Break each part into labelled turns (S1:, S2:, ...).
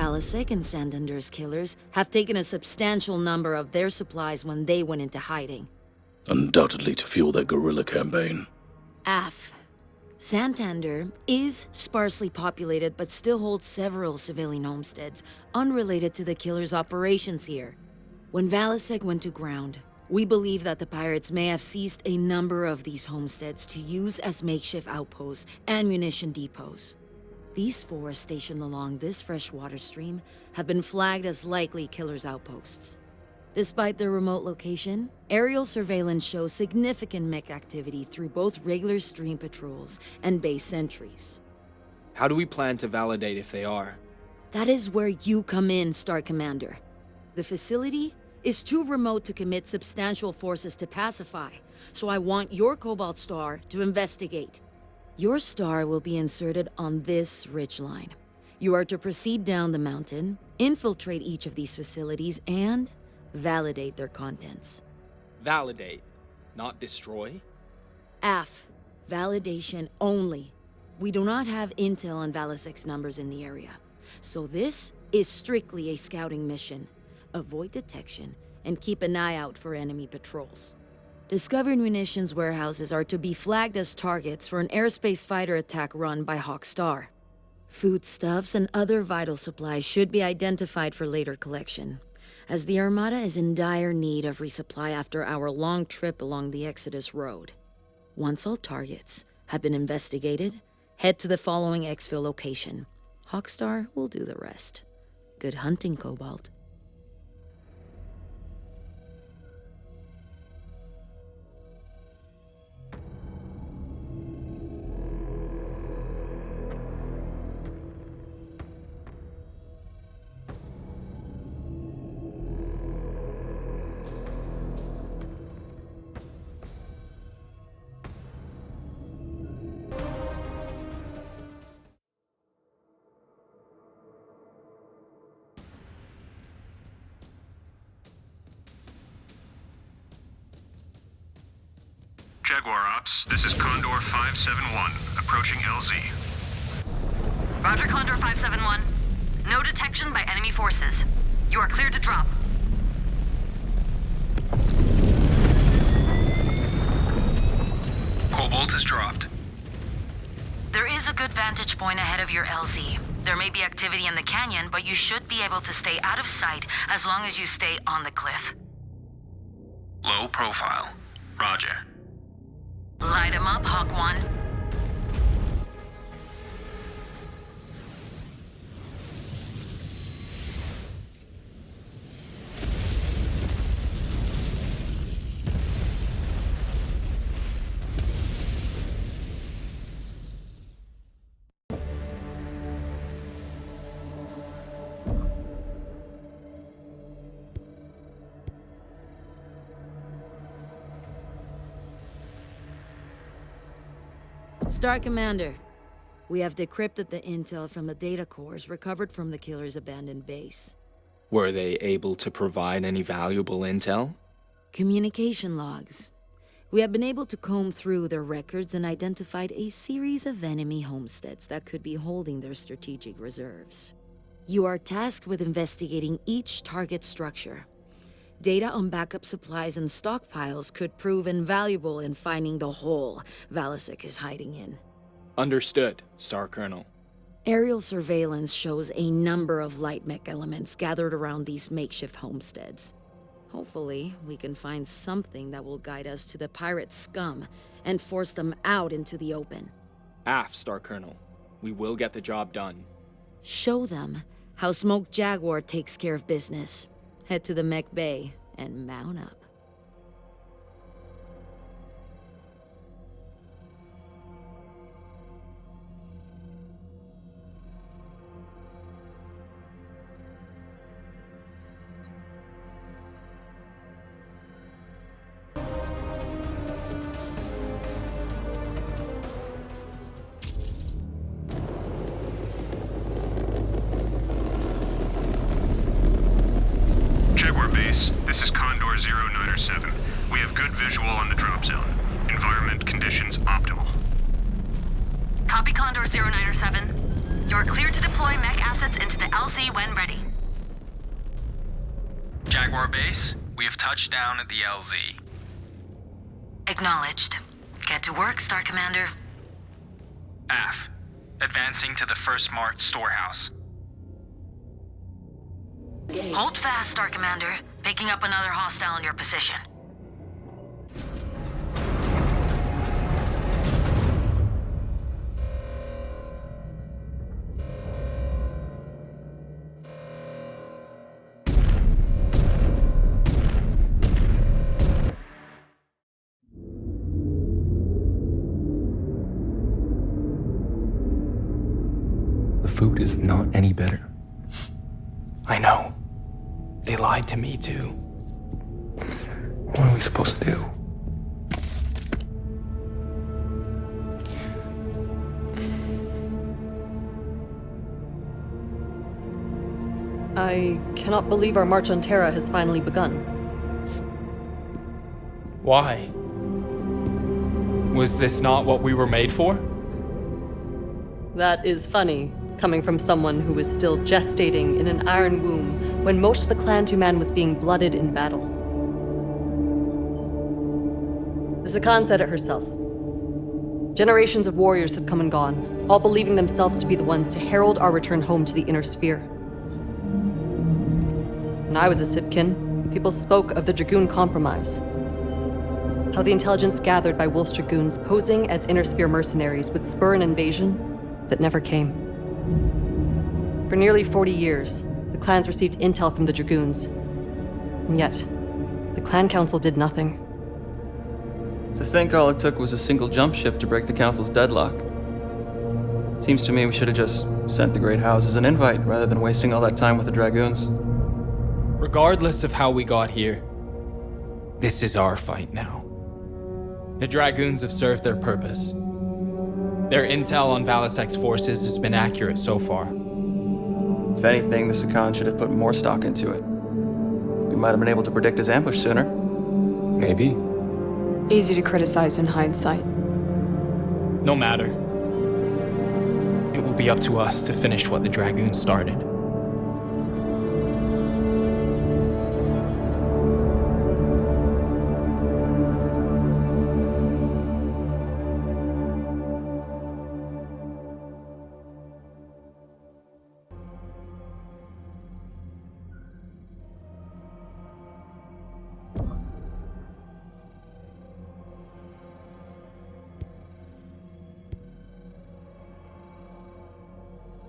S1: Valasek and Santander's killers have taken a substantial number of their supplies when they went into hiding.
S2: Undoubtedly to fuel their guerrilla campaign.
S1: AF. Santander is sparsely populated but still holds several civilian homesteads unrelated to the killers' operations here. When Valasek went to ground, we believe that the pirates may have seized a number of these homesteads to use as makeshift outposts and munition depots. These forests stationed along this freshwater stream have been flagged as likely killers' outposts. Despite their remote location, aerial surveillance shows significant mech activity through both regular stream patrols and base sentries.
S3: How do we plan to validate if they are?
S1: That is where you come in, Star Commander. The facility is too remote to commit substantial forces to pacify, so I want your Cobalt Star to investigate. Your star will be inserted on this ridgeline. You are to proceed down the mountain, infiltrate each of these facilities, and validate their contents.
S3: Validate, not destroy?
S1: AF. Validation only. We do not have intel on Valasek's numbers in the area, so this is strictly a scouting mission. Avoid detection and keep an eye out for enemy patrols. Discovered munitions warehouses are to be flagged as targets for an airspace fighter attack run by Hawk Star. Foodstuffs and other vital supplies should be identified for later collection, as the Armada is in dire need of resupply after our long trip along the Exodus Road. Once all targets have been investigated, head to the following exfil location. Hawkstar will do the rest. Good hunting, Cobalt.
S4: Jaguar Ops, this is Condor 571, approaching LZ.
S5: Roger, Condor 571. No detection by enemy forces. You are cleared to drop.
S4: Cobalt is dropped.
S5: There is a good vantage point ahead of your LZ. There may be activity in the canyon, but you should be able to stay out of sight as long as you stay on the cliff.
S4: Low profile. Roger.
S5: Light him up, Hawk 1.
S1: Star Commander, we have decrypted the intel from the data cores recovered from the killer's abandoned base.
S3: Were they able to provide any valuable intel?
S1: Communication logs. We have been able to comb through their records and identified a series of enemy homesteads that could be holding their strategic reserves. You are tasked with investigating each target structure. Data on backup supplies and stockpiles could prove invaluable in finding the hole Valasek is hiding in.
S3: Understood, Star Colonel.
S1: Aerial surveillance shows a number of light mech elements gathered around these makeshift homesteads. Hopefully, we can find something that will guide us to the pirate scum and force them out into the open.
S3: Aft, Star Colonel. We will get the job done.
S1: Show them how Smoke Jaguar takes care of business. Head to the mech bay and mount up.
S4: This is Condor 097. We have good visual on the drop zone. Environment conditions optimal.
S5: Copy, Condor 097. You are cleared to deploy mech assets into the LZ when ready.
S3: Jaguar Base, we have touched down at the LZ.
S5: Acknowledged. Get to work, Star Commander.
S3: AF, advancing to the first Mart storehouse.
S5: Hold fast, Star Commander. Picking up another hostile in your position.
S3: The food is not any better. I know. They lied to me too. What are we supposed to do?
S6: I cannot believe our march on Terra has finally begun.
S3: Why? Was this not what we were made for?
S6: That is funny, coming from someone who was still gestating in an iron womb when most of the Clan Tuman was being blooded in battle. The Sakan said it herself. Generations of warriors have come and gone, all believing themselves to be the ones to herald our return home to the Inner Sphere. When I was a Sipkin, people spoke of the Dragoon Compromise. How the intelligence gathered by Wolf's Dragoons posing as Inner Sphere mercenaries would spur an invasion that never came. For nearly 40 years, the clans received intel from the Dragoons. And yet, the Clan Council did nothing.
S7: To think all it took was a single jump ship to break the Council's deadlock. Seems to me we should have just sent the Great Houses an invite rather than wasting all that time with the Dragoons.
S3: Regardless of how we got here, this is our fight now. The Dragoons have served their purpose. Their intel on Valisek's forces has been accurate so far.
S7: If anything, the Sakan should have put more stock into it. We might have been able to predict his ambush sooner.
S3: Maybe.
S8: Easy to criticize in hindsight.
S3: No matter. It will be up to us to finish what the Dragoons started.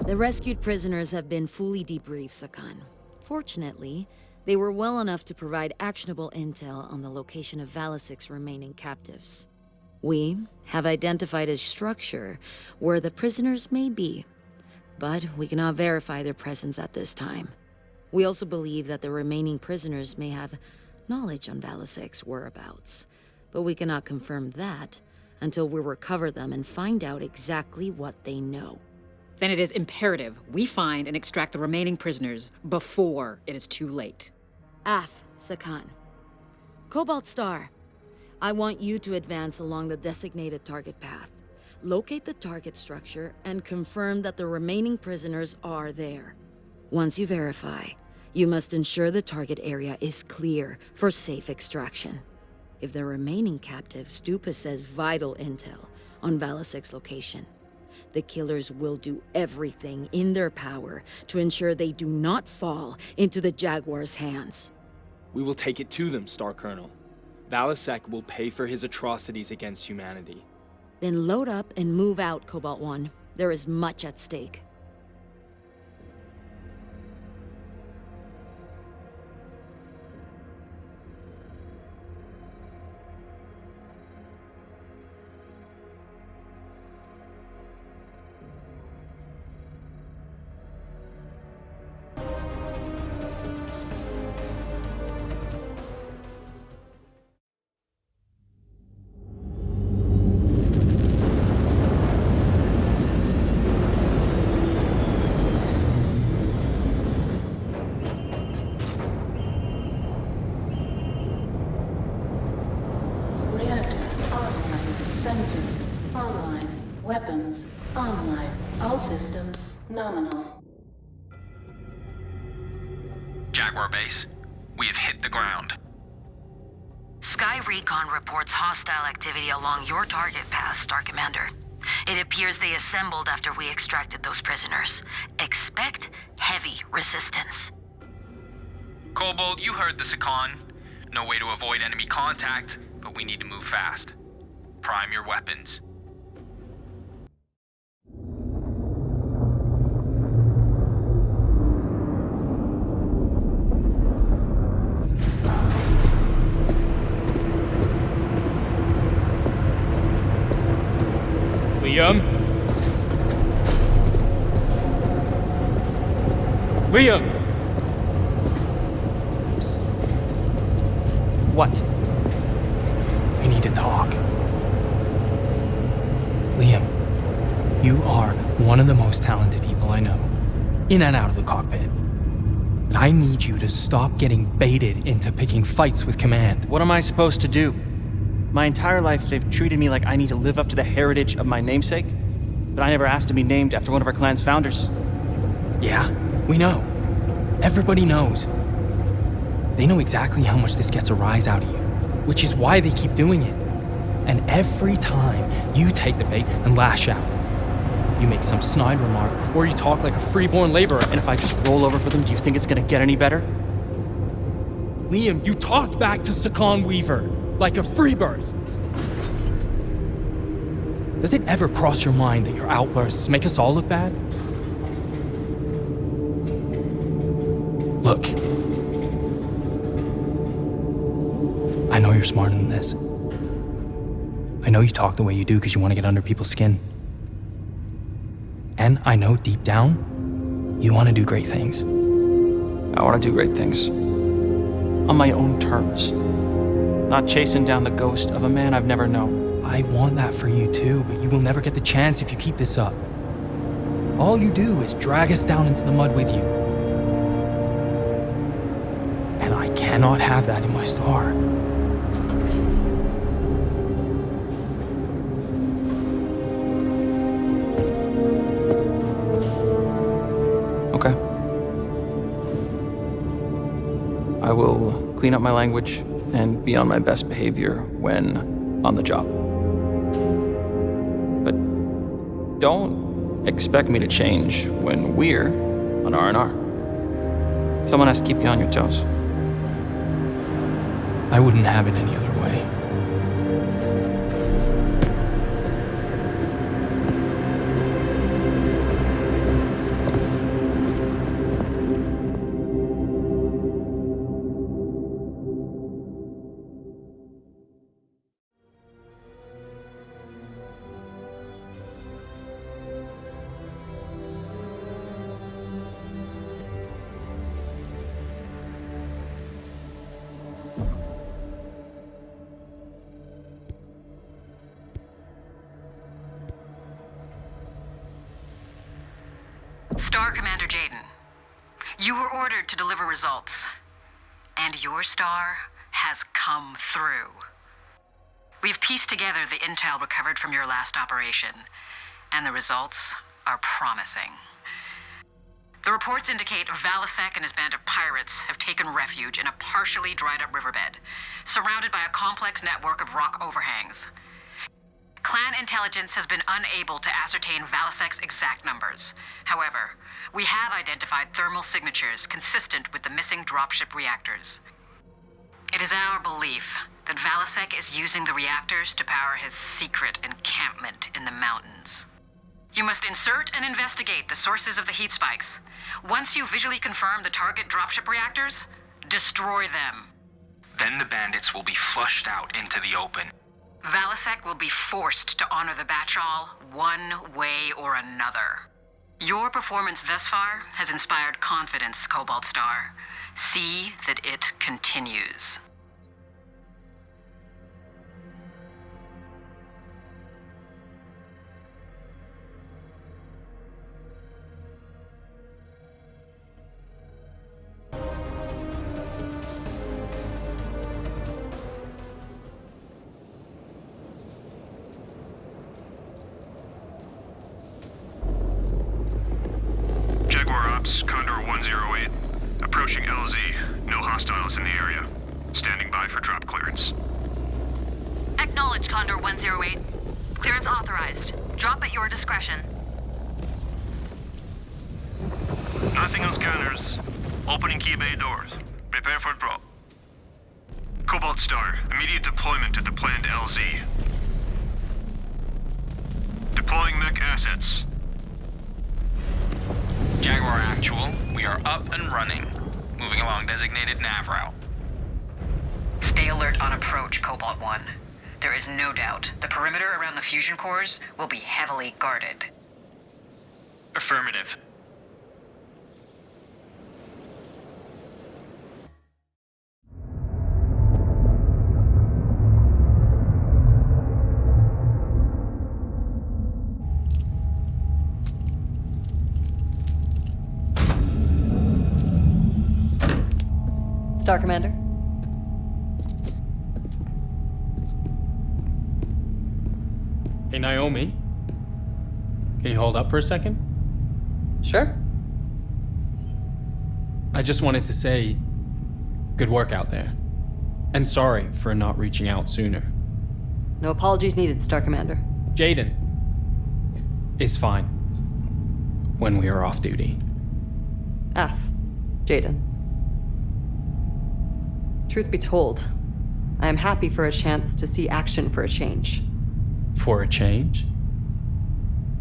S1: The rescued prisoners have been fully debriefed, Sakan. Fortunately, they were well enough to provide actionable intel on the location of Valisek's remaining captives. We have identified a structure where the prisoners may be, but we cannot verify their presence at this time. We also believe that the remaining prisoners may have knowledge on Valisek's whereabouts, but we cannot confirm that until we recover them and find out exactly what they know.
S9: Then it is imperative we find and extract the remaining prisoners before it is too late.
S1: Af, Sakan. Cobalt Star, I want you to advance along the designated target path. Locate the target structure and confirm that the remaining prisoners are there. Once you verify, you must ensure the target area is clear for safe extraction. If the remaining captives do possess vital intel on Valisek's location, the killers will do everything in their power to ensure they do not fall into the Jaguar's hands.
S3: We will take it to them, Star Colonel. Valisek will pay for his atrocities against humanity.
S1: Then load up and move out, Cobalt 1. There is much at stake.
S10: Weapons online. All systems nominal.
S4: Jaguar Base, we have hit the ground.
S5: Sky Recon reports hostile activity along your target path, Star Commander. It appears they assembled after we extracted those prisoners. Expect heavy resistance.
S3: Cobalt, you heard the Secon. No way to avoid enemy contact, but we need to move fast. Prime your weapons. Liam? Liam!
S7: What?
S3: We need to talk. Liam, you are one of the most talented people I know, in and out of the cockpit. And I need you to stop getting baited into picking fights with command.
S7: What am I supposed to do? My entire life, they've treated me like I need to live up to the heritage of my namesake, but I never asked to be named after one of our clan's founders.
S3: Yeah, we know. Everybody knows. They know exactly how much this gets a rise out of you, which is why they keep doing it. And every time you take the bait and lash out, you make some snide remark, or you talk like a freeborn laborer.
S7: And if I just roll over for them, do you think it's gonna get any better?
S3: Liam, you talked back to Secon Weaver like a free birth. Does it ever cross your mind that your outbursts make us all look bad? Look. I know you're smarter than this. I know you talk the way you do because you want to get under people's skin. And I know deep down, you want to do great things.
S7: I want to do great things. On my own terms. Not chasing down the ghost of a man I've never known.
S3: I want that for you too, but you will never get the chance if you keep this up. All you do is drag us down into the mud with you. And I cannot have that in my star.
S7: Okay. I will clean up my language and be on my best behavior when on the job. But don't expect me to change when we're on R&R. Someone has to keep you on your toes.
S3: I wouldn't have it any other way.
S5: Star Commander Jaden, you were ordered to deliver results, and your star has come through. We've pieced together the intel recovered from your last operation, and the results are promising. The reports indicate Valasek and his band of pirates have taken refuge in a partially dried-up riverbed, surrounded by a complex network of rock overhangs. Clan intelligence has been unable to ascertain Valasek's exact numbers. However, we have identified thermal signatures consistent with the missing dropship reactors. It is our belief that Valasek is using the reactors to power his secret encampment in the mountains. You must insert and investigate the sources of the heat spikes. Once you visually confirm the target dropship reactors, destroy them.
S4: Then the bandits will be flushed out into the open.
S5: Valasek will be forced to honor the Batchal one way or another. Your performance thus far has inspired confidence, Cobalt Star. See that it continues.
S4: Ops, Condor 108. Approaching LZ. No hostiles in the area. Standing by for drop clearance.
S5: Acknowledge, Condor 108. Clearance authorized. Drop at your discretion.
S4: Nothing on scanners. Opening key bay doors. Prepare for drop. Cobalt Star, immediate deployment to the planned LZ. Deploying mech assets.
S11: Jaguar Actual, we are up and running. Moving along designated nav route.
S5: Stay alert on approach, Cobalt 1. There is no doubt the perimeter around the fusion cores will be heavily guarded.
S11: Affirmative.
S6: Star Commander.
S3: Hey, Naomi. Can you hold up for a second?
S6: Sure.
S3: I just wanted to say, good work out there. And sorry for not reaching out sooner.
S6: No apologies needed, Star Commander.
S3: Jaden is fine when we are off duty.
S6: Jaden. Truth be told, I am happy for a chance to see action for a change.
S3: For a change?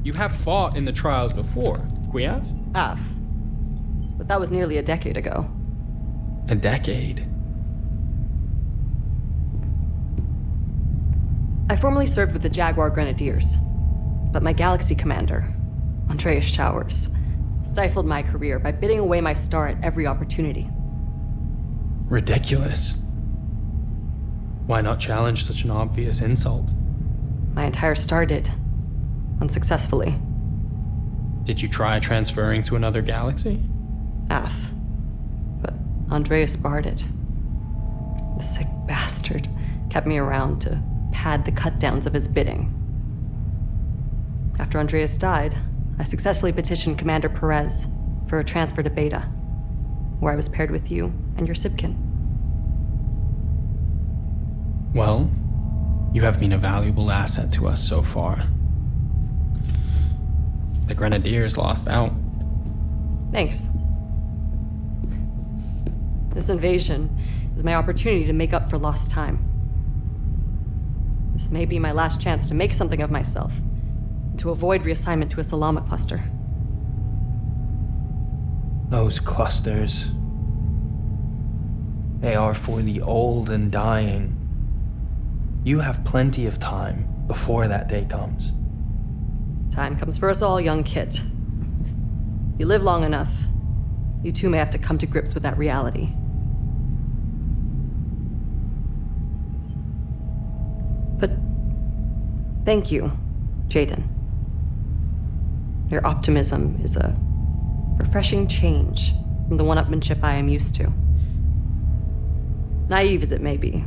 S3: You have fought in the trials before, Quiev?
S6: But that was nearly a decade ago.
S3: A decade?
S6: I formerly served with the Jaguar Grenadiers, but my Galaxy commander, Andreas Showers, stifled my career by bidding away my star at every opportunity.
S3: Ridiculous. Why not challenge such an obvious insult?
S6: My entire star did, unsuccessfully.
S3: Did you try transferring to another galaxy?
S6: But Andreas barred it. The sick bastard kept me around to pad the cut-downs of his bidding. After Andreas died, I successfully petitioned Commander Perez for a transfer to Beta, where I was paired with you and your Sibkin.
S3: Well, you have been a valuable asset to us so far. The Grenadiers lost out.
S6: Thanks. This invasion is my opportunity to make up for lost time. This may be my last chance to make something of myself, and to avoid reassignment to a Salama cluster.
S11: Those clusters. They are for the old and dying. You have plenty of time before that day comes.
S6: Time comes for us all, young kid. You live long enough, you too may have to come to grips with that reality. But thank you, Jaden. Your optimism is a refreshing change from the one-upmanship I am used to. Naive as it may be,